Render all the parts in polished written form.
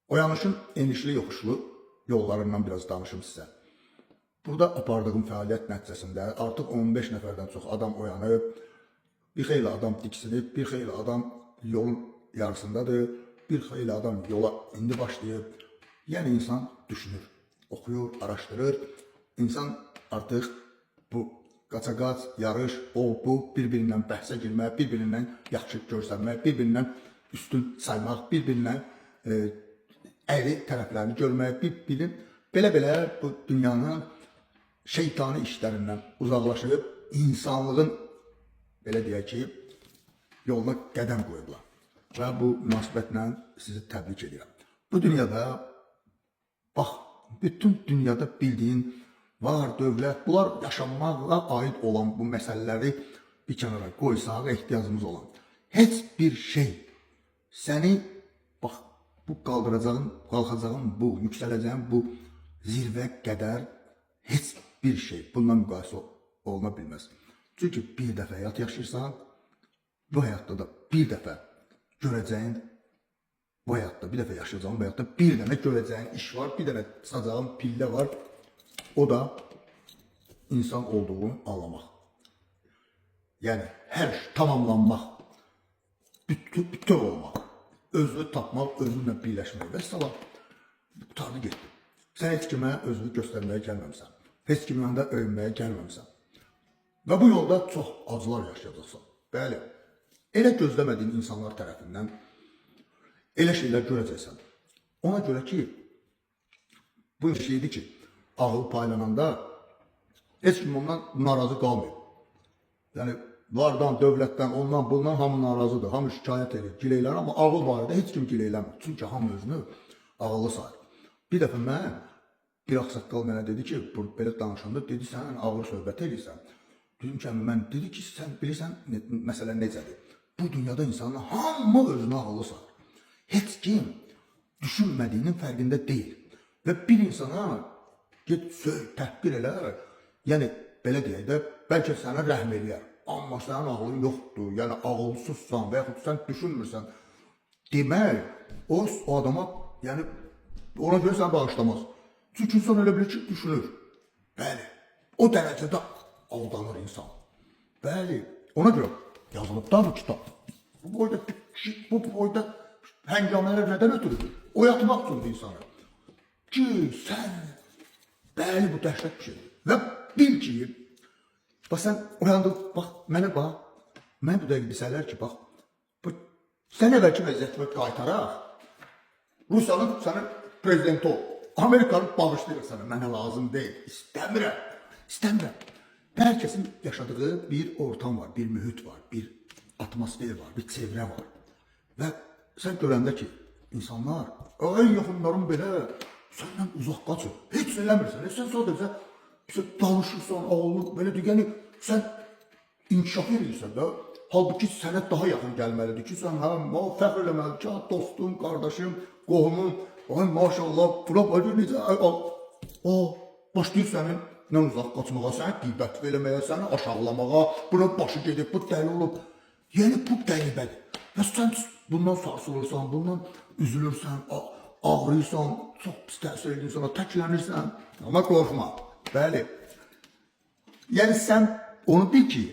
Oyanışın enişli yoxuşlu yollarından biraz danışım sizə. Burada apardığım fəaliyyət nəticəsində artıq 15 nəfərdən çox adam oyanıb, bir xeyli adam diksinib, bir xeyli adam yolun yarısındadır, bir xeyli adam yola indi başlayıb. Yəni insan düşünür, oxuyur, araşdırır. İnsan artıq bu qaçaqaç, yarış, bu bir-birindən bəhsə girmək, bir-birindən yaxşı görsənmək, bir-birindən üstün saymaq, bir-birindən əyri tərəflərini görmək, bir-birinin belə-belə bu dünyanın şeytani işlərindən uzaqlaşıb, insanlığın, belə deyək ki, yoluna qədəm qoyublar. Və bu münasibətlə sizi təbrik edirəm. Bu dünyada, bax, bütün dünyada bildiyin var, dövlət, bunlar yaşanmağa aid olan bu məsələləri bir kənara qoysaq, ehtiyacımız olan heç bir şey səni, bax, bu qalxacağın bu, yüksələcəyin bu zirvə qədər heç bir şey bundan müqayisə oluna bilməz. Çünki bir dəfə həyat yaşayırsan, bu həyatda da bir dəfə görəcəyin, bu həyatda bir dəfə yaşayacağın, bu həyatda bir dənə görəcəyin iş var, bir dənə çıxacağın pillə var. O da insan olduğunu anlamaq. Yəni, hər şey tamamlanmaq, bütün olmaq, özünü tapmaq, özünlə birləşmək və salam. Qutardı getdi. Sən heç kimə özünü göstərməyə gəlməmsən. Heç kimlə də öyünməyə gəlməmsən. Və bu yolda çox acılar yaşayacaqsan. Bəli, elə gözləmədiyin insanlar tərəfindən elə şeylər görəcəksən. Ona görə ki, bu şeydir ki, ağıl paylananda heç kim ondan narazı qalmıyor. Yəni, vardan, dövlətdən, ondan, bundan hamı narazıdır, hamı şikayət edir, gileylər, amma ağıl barədə heç kim gileyləmir. Çünki hamı özünü ağıllı sayır. Bir dəfə bir ağsaqqal mənə dedi ki, belə danışanda, dedi, sən ağır söhbət edirsən. Dedim ki, mən dedi ki, sən bilirsən, məsələ necədir? Bu dünyada insanlar hamı özünü ağıllı sayır. Heç kim düşünmədiyinin fərqində deyil. Və bir insana get, təhqir elər, yəni, belə deyək də, bəlkə sənə rəhm eləyər. Amma sənin ağlın yoxdur, yəni ağılsızsan və yaxud sən düşünmürsən. Demək, o adama, yəni, ona görə səni bağışlamaz. Çünki insan elə bilir ki, düşünür. Bəli, o dərəcədə aldanır insan. Bəli, ona görə yazılıb da bu kitab. Bu boyda həngamələr nədən ötürüdür? Oyatmaq üçündür insanı. Ki, sən, bəli, bu dəhşət bir şeydir. Və bil ki, bax, sən oyandın, bax, mənə bax, mən bu dəqiq desələr ki, bax, sən əvvəlki vəziyyətimə qaytaraq, Rusiyanın sənin prezidenti ol, Amerikanın bağışlayır sənə, mənə lazım deyil, istəmirəm. Hər kəsin yaşadığı bir ortam var, bir mühit var, bir atmosfer var, bir çevrə var. Və sən görəndə ki, insanlar, ən yaxınların belə səndən uzaq qaçır, heç eləmirsən, sən sadəcə danışırsan, ağıllı, belə deyək, yəni sən inkişaf edirsən də, halbuki sənə daha yaxın gəlməlidir ki, sən fəxr eləməlidir ki, dostum, qardaşım, qohumun, maşallah, bura necə, başlayır səndən uzaq qaçmağa, səni qeybət eləməyə, səni aşağılamağa, buna başı gedib, bu dəli olub. Yəni, bu qəribədir. Və sən bundan sarsılırsan, bundan üzülürsən, ağrıyırsan, çox pis təsir edirsən, təklənirsən, amma qorxma. Bəli. Yəni, sən onu bil ki,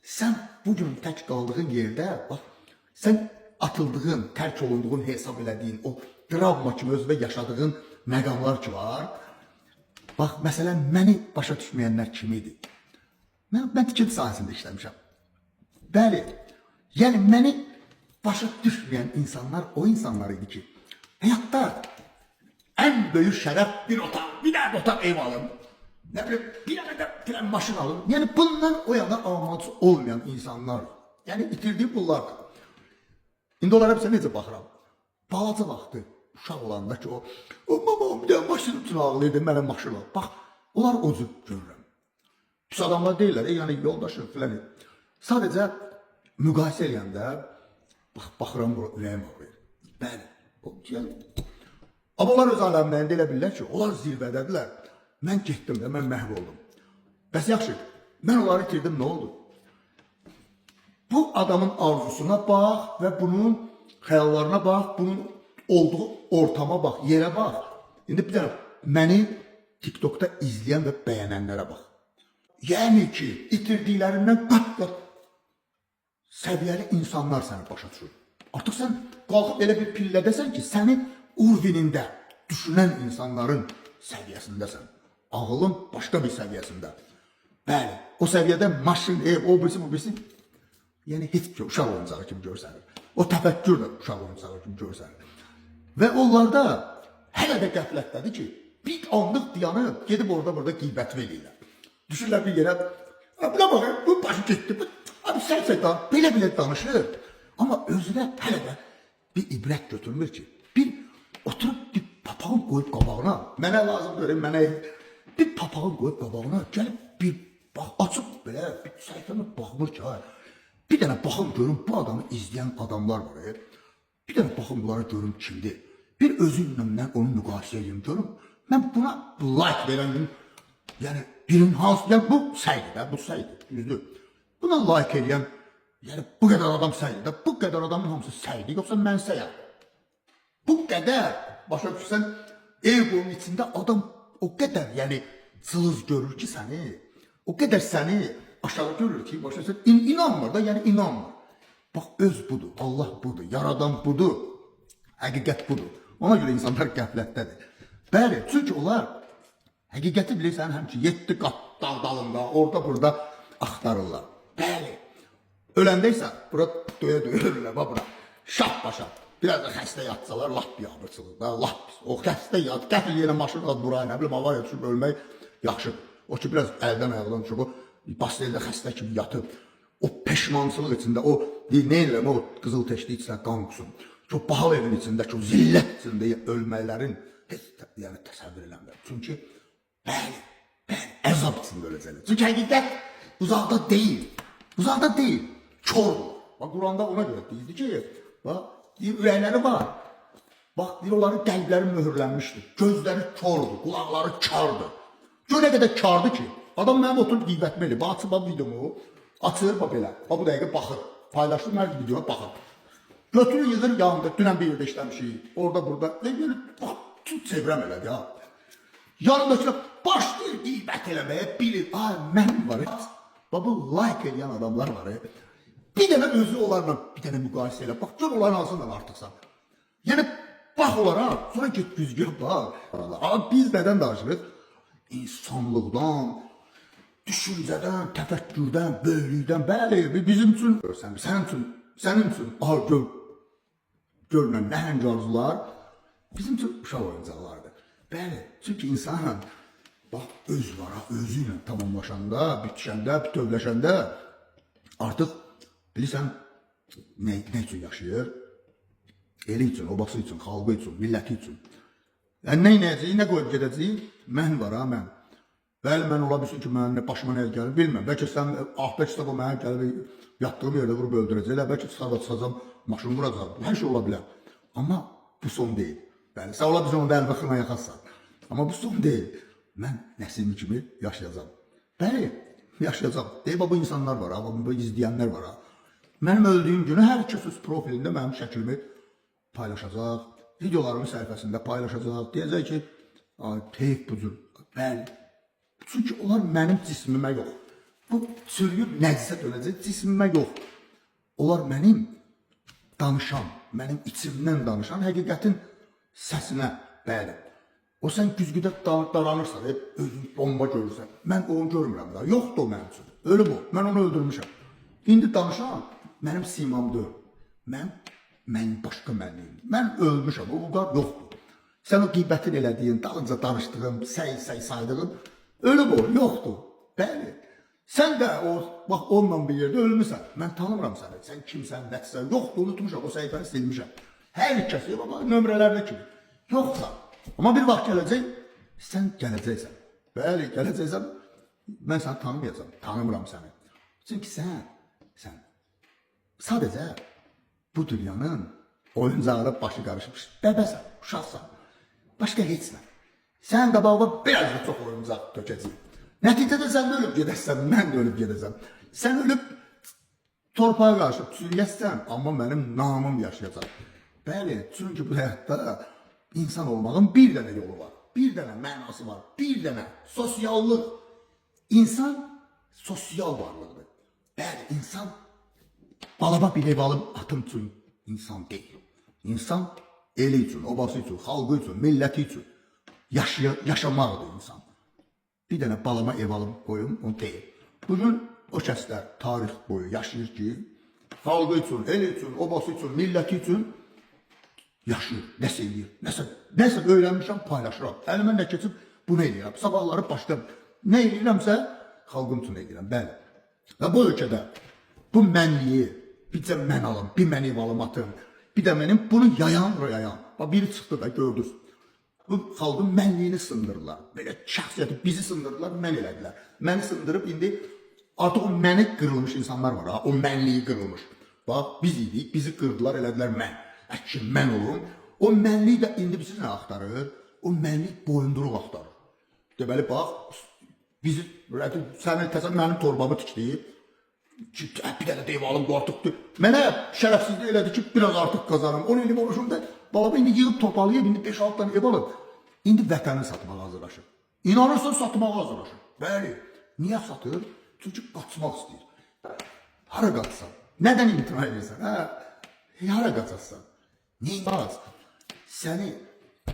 sən bugün tək qaldığın yerdə, bax, sən atıldığın, tərk olunduğun, hesab elədiyin, o travma kimi özünə yaşadığın məqamlar ki var, bax, məsələn, məni başa düşməyənlər kimidir? Mən tikinti sahəsində işləmişəm. Bəli, yəni məni başa düşməyən insanlar o insanlar idi ki, həyatda ən böyük şərəf bir otaq, bir dənə otaq ev alın, nə bilim, bir dənə maşın alın. Yəni bundan o yana amancı olmayan insanlar, yəni itirdiyi bunlardır. İndi onlara bizə necə baxıram? Balaca vaxtı, uşaq olanda ki, mamam bir dənə maşın üçün ağlayırdı, mənə maşın al. Bax, onlar o cür görürəm. Pis adamlar deyirlər, yəni yoldaşım filan. Sadəcə müqayisə eləyəndə, baxıram, ürəyim ağrıyır. Bəli, amma onlar öz aləmlərində elə bilirlər ki, onlar zirvədədirlər. Mən getdim də, mən məhv oldum. Bəs yaxşı, mən onları itirdim, nə oldu? Bu adamın arzusuna bax və bunun xəyallarına bax, bunun olduğu ortama bax, yerə bax. İndi bir dənə məni TikTokda izləyən və bəyənənlərə bax. Yəni ki, itirdiklərindən qat-qat səviyyəli insanlar səni başa düşür. Artıq sən qalxıb elə bir pillədəsən ki, sənin urvinində düşünən insanların səviyyəsindəsən. Ağılın başqa bir səviyyəsində. Bəli, o səviyyədə maşın, ev, o birisi, bu birisi, yəni heç bir uşaq oyuncağı kimi görsənir. O təfəkkür də uşaq oyuncağı kimi görsənir. Və onlarda hələ də qəflətdədir ki, bir anlıq dayanıb, gedib orada qiybət verirlər. Düşürlər bir yerə, buna baxın, bu başı getdi, abi sərfədən belə danışır. Amma özünə hələ də bir ibrət götürmür ki, bir oturub bir papağın qoyub qabağına, mənə lazım görür, mənə bir papağın qoyub qabağına, gəlib bir bax, açıb belə, bir səhifəmə baxmır ki, bir dənə baxım görüm, bu adamı izləyən adamlar var, bir dənə baxım bunlara görüm kimdir, bir özümlə mən onu müqayisə edeyim, görüm, mən buna like verən, yəni birinin hansı, yəni bu səydir, bu səydir, düzdür. Buna like edən, yəni bu qədər adam səydir, bu qədər adamın hamısı səydir, yoxsa mən səyəm. Bu qədər, başa düşürsən, egonun içində adam o qədər, yəni cılız görür ki səni, o qədər səni aşağı görür ki, başa düşürsən, inanmır da, yəni inanmır. Bax, öz budur, Allah budur, yaradan budur, həqiqət budur. Ona görə insanlar qəflətdədir. Bəli, çünki onlar həqiqəti bilirsən, həmçin 7 qat dağ dalında, orada burada axtarırlar. Bəli, öləndə isə bura döyə ölürlər, bura şap başa. Biraz da xəstə yatsalar, lap yabırsınız da, lap pis. O xəstə yat, qəfil yerə maşın ad buraya, nə bilim, havaya düşüb ölmək yaxşıdır. O ki, biraz əldən ayaqdan düşüb, o basteldə xəstə kimi yatıb, o peşmansılıq içində, o, nə edirəm, o qızıl teşli içində qan qusun, o bahal evin içindəki, o zillət içində ölməklərin heç təsəvvür eləmirəm. Çünki, bəli, əzab içində öləcəklər. Çünki həqiqət uzaqda deyil, kordur. Bax, Quranda ona görə deyildi ki, bax, ürəkləri var. Bax, onların qəlbləri möhürlənmişdir, gözləri kordur, qulaqları kardır. Gör nə qədər kardır ki, adam mənim oturub qiybətmə eləyir, açıb videomu, açır, bax belə, bu dəqiqə baxır, paylaşdım, hər videoya baxır. Götürür, yığır yanında, dünən bir yerdə işləmişik, orada, burada, bax, tut çevrəm elədi, ya. Yanındakılar başlayır qiybət eləməyə, bilir, mənim var, bax, bu like eləyən adamlar var, bir dənə özü onlarla bir dənə müqayisə elə, bax, gör onların hansından artıqsan. Yəni, bax onlara, sonra get güzgün, bax, biz nədən danışırıq? İnsanlıqdan, düşüncədən, təfəkkürdən, böyüklükdən, bəli, bizim üçün, sənin üçün, görünən nəhəng arzular, bizim üçün uşaq oyuncaqlardır. Bəli, çünki insan, bax, öz vara, özü ilə tamamlaşanda, bitişəndə, bütövləşəndə, artıq, bilirsən, nə üçün yaşayır? Eli üçün, obası üçün, xalqı üçün, milləti üçün. Yəni, nə inəyəcəyik, nə qoyub gedəcəyik? Mən var, mən. Bəli, mən ola bilsin ki, başıma nə gəlir, bilməm. Bəlkə sən, bəlkə sən o mənə gəlib, yatdığım yerdə vurub öldürəcəklər, bəlkə çıxacam, maşını vuracaq, hər şey ola bilər. Amma bu son deyil. Bəli, sən ola bilsin, onu əlbəxına yaxarsan. Amma bu son deyil. Mən Nəsimi kimi yaşayacam. Bəli, yaşayacam. Deyib, bu insanlar var, bu izləyənlər var. Mənim öldüyüm günü hər kəs öz profilində mənim şəklimi paylaşacaq, videolarımın səhifəsində paylaşacaq, deyəcək ki, teyif budur, bəli. Çünki onlar mənim cismimə yox. Bu çürüyüb nəcisə dönəcək cismimə yox. Onlar mənim danışan, mənim içimdən danışan həqiqətin səsinə, bəli. O sən güzgüdə daranırsan, özün bomba görürsən. Mən onu görmürəm da, yoxdur o mənim üçün. Ölü bu, mən onu öldürmüşəm. İndi danışan mənim simamdır. Mənim başqa mənliyim. Mən ölmüşəm, o qar yoxdur. Sən o qibətin elədiyin, dalınca danışdığın, saydığın, ölü bu, yoxdur. Bəli. Sən də bax, onunla bir yerdə ölmüsən. Mən tanımıram səni. Sən kimsən, nəçsən, yoxdur, unutmuşam, o səhifəni silmişəm. Hər kəsi, nömrələrdə kimi. Yoxsa. Amma bir vaxt gələcək, sən gələcəksən. Bəli, gələcəksən, mən səni tanımayacam, tanımıram səni. Çünki sən sadəcə bu dünyanın oyuncağına başı qarışmış, bəbəsən, uşaqsan, başqa heç nə. Sən qabağına biraz da çox oyuncaq tökəcək. Nəticədə sən də ölüb gedəsən, mən də ölüb gedəsəm. Sən ölüb torpağa qarşı çürüyəsən, amma mənim namım yaşayacaq. Bəli, çünki bu həyatda insan olmağın bir dənə yolu var. Bir dənə mənası var. Bir dənə sosiallıq. İnsan sosial varlıqdır. Bəli, insan balama bir ev alım atım üçün insan deyil. İnsan eli üçün, obası üçün, xalqı üçün, milləti üçün yaşamaqdır insan. Bir dənə balama ev alım qoyum, o deyil. Bugün o kəslər tarix boyu yaşayır ki, xalqı üçün, eli üçün, obası üçün, milləti üçün yaşayır, nəsə eləyir, nəsə öyrənmişəm, paylaşıram. Əlimə nə keçib, bunu eləyirəm. Sabahları başqa nə eləyirəmsə, xalqım üçün eləyirəm, bəli. Və bu ölkədə bu mənliyi, bir mən alım, bir mən ev alım atım, bir də mənim bunu yayan. Biri çıxdı da gördünüz. Bu xalqın mənliyini sındırırlar. Belə şəxsiyyəti bizi sındırırlar, mən elədilər. Məni sındırıb indi artıq o məni qırılmış insanlar var ha, o mənliyi qırılmış. Bax, biz idik, bizi qırdılar, elədilər mən. Əkin mən olum. O mənlik də indi bizi nə axtarır? O mənlik boyunduruq axtarır. Deməli, bax, bizi, sənin təsən mənim torbamı tikdiyib, bir dənə deyib alım, bu artıqdır. Mənə şərəfsizlik elədi ki, biraz artıq qazanım. 10 ilim oluşumda, balaba indi yığıb toparlayıb, indi 5-6 tane ev alıb. İndi vətəni satmağa hazırlaşır. İnanırsan satmağa hazırlaşır. Bəli, niyə satır? Çünki qaçmaq istəyir. Hara qaçsan? Nədən imtina edirsən? Hara qaçassan? Neymaz? Səni,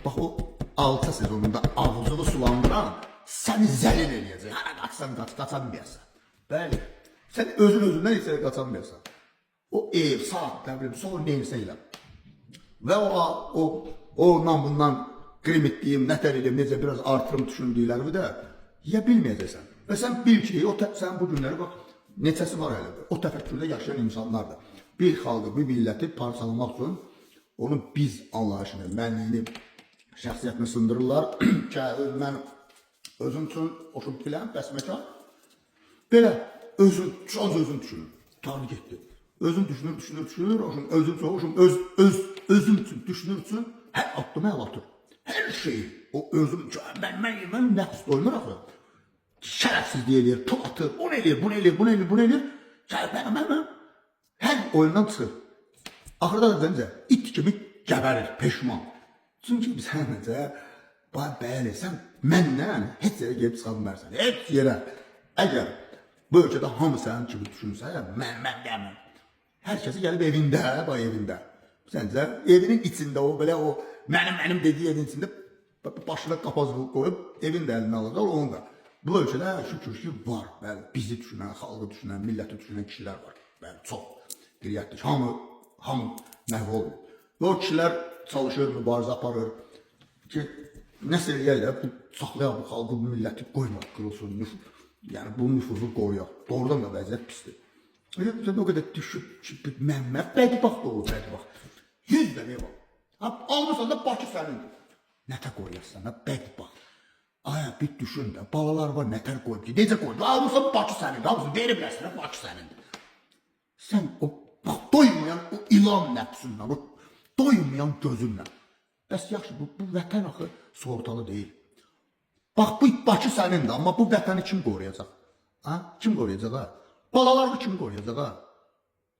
bax o 6 sezonunda ağzını sulandıran səni zəlil eləyəcək. Hara qaçsan, qaçanmayasın. Bəli, sən özündən isə qaçanmayasın. O ev, saat, sonra neyirsə elə. Və ondan bundan qrim etdiyim, nətər edeyim, necə biraz artırım düşündüklərimi də yeyə bilməyəcəksən. Və sən bil ki, sən bu günləri bax, neçəsi var elədir. O təfəkkürdə yaşayan insanlardır. Bir xalqı, bir milləti parçalamaq üçün onun biz anlayışını, mənliyini, şəxsiyyətini sındırırlar. Mən özüm üçün oxum biləm, bəsməkar. Belə, özün düşünür. Tanrı getdi. Özün düşünür, özüm üçün düşünür, hər addımı əl atır. Hər şeyi, o özüm üçün, mən nəfs doymur axı. Şərəfsizlik eləyir, pul atır, bunu eləyir. Hər oyundan çıxır. Axırda da dəncə, it kimi gəbərir, peşman. Çünki sən necə, bəli, sən məndən heç yerə gelib çıxa bilmərsən. Heç yerə. Əgər bu ölkədə hamı sənin kimi düşünsə, mən. Hər kəsi gəlib evində. Səncə, evinin içində o, belə o, mənim dediyi evin içində başına qapazlıq qoyub, evin də əlindən alacaq, onu da. Bu ölkədə şükür ki, var. Bəli, bizi düşünən, xalqı düşünən, milləti düşünən kişilər var. Bəli, çox qiriyyətdir. Hamı məhv olmuyor. Və o kişilər çalışır, mübarizə aparır ki, nəsə eləyərlər, saxlayaq bu xalqı, bu milləti qoymaq, qırılsın, yəni bu nüfuzu qoruyaq. Doğrudan da vəziyyət pisdir. Sən o qədər düşüb ki, mənmə, bədbaxt olur, bədbaxt. 100 dənə var. Almırsan da Bakı sənindir. Nətə qoyarsan da, bədbaxt. Aya, bir düşün də, balalar var, nətər qoyub ki, necə qoyub? Almırsan Bakı sənindir, almırsan, veriblərsən, Bakı sənindir. Sən o, bax, doymayan o ilan nəfsündən, o doymayan gözünlə. Bəs yaxşı, bu vətən axı sortalı deyil. Bax, bu Bakı sənindir, amma bu vətəni kim qoruyacaq? Kim qoruyacaq, ha? Balalarını kim qoruyacaq, ha?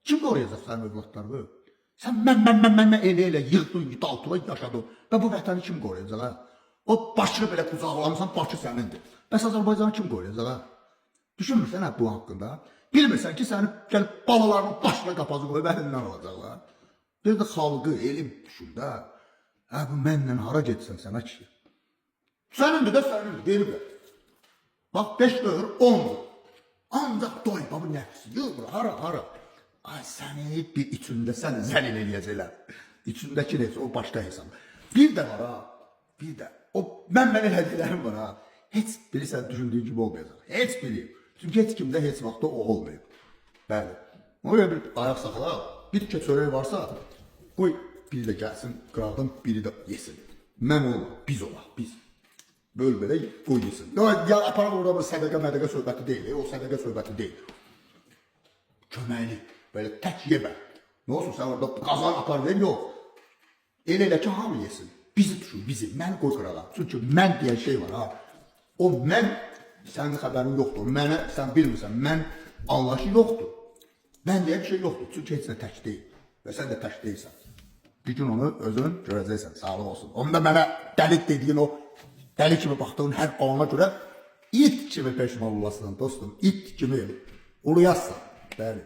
Kim qoruyacaq sənin övladlarını? Sən mən elə yığdın, daltıla yaşadın və bu vətəni kim qoruyacaq, ha? O başını belə qucaqlamısan, Bakı sənindir. Bəs Azərbaycanı kim qoruyacaq, ha? Düşünmürsən, bu haqqında? Bilmirsən ki, səni gəlib balalarının başına qapazı qoyub əlindən alacaqlar. Bir də xalqı, elim düşün də. Bu mənlə hara getsən sənə ki? Sənindir də sənindir, veriblər. Bax, 5 dövr, 10'dur. Ancaq doy, bu nəfsi, yığmır, hara. Ay, səni bir içində səni zəlil eləyəcəklər. İçindəki neysə, o başqa hesab. Bir də var, ha, bir də. O, mən elədiklərim var, ha. Heç biri sən düşündüyün gibi olmayacaq. Heç biri. Çünki heç kimdə heç vaxtda o olmayıb. Bəli. Oraya bir ayaq saxla, bir kə çörək varsa, qoy, biri də gəlsin, qıraqdan biri də yesin. Mən olma, biz olaq, biz. Böl belə qoy yesin. Ya aparaq orada bir sədəqə söhbəti deyil, o sədəqə söhbəti deyil. Köməkli, belə tək yemə. Nə olsun, sən orada qazan apar ver, yox. Elə ki, hamı yesin. Bizi düşün, bizi, mən qoy qırağa. Çünki mən deyən şey var, ha. O mən, sənin xəbərin yoxdur, mənə, sən bilmirsən, mən anlayışı yoxdur. Mən deyən şey yoxdur, çünki heç nə tək deyil. Və sən də tək deyilsən. Bir gün onu özün görəcəksən, sağlıq olsun. Onda mənə dəli dediyin o dəli kimi baxdığın hər ana görə it kimi peşman olasın dostum. İt kimi uluyasın. Bəli.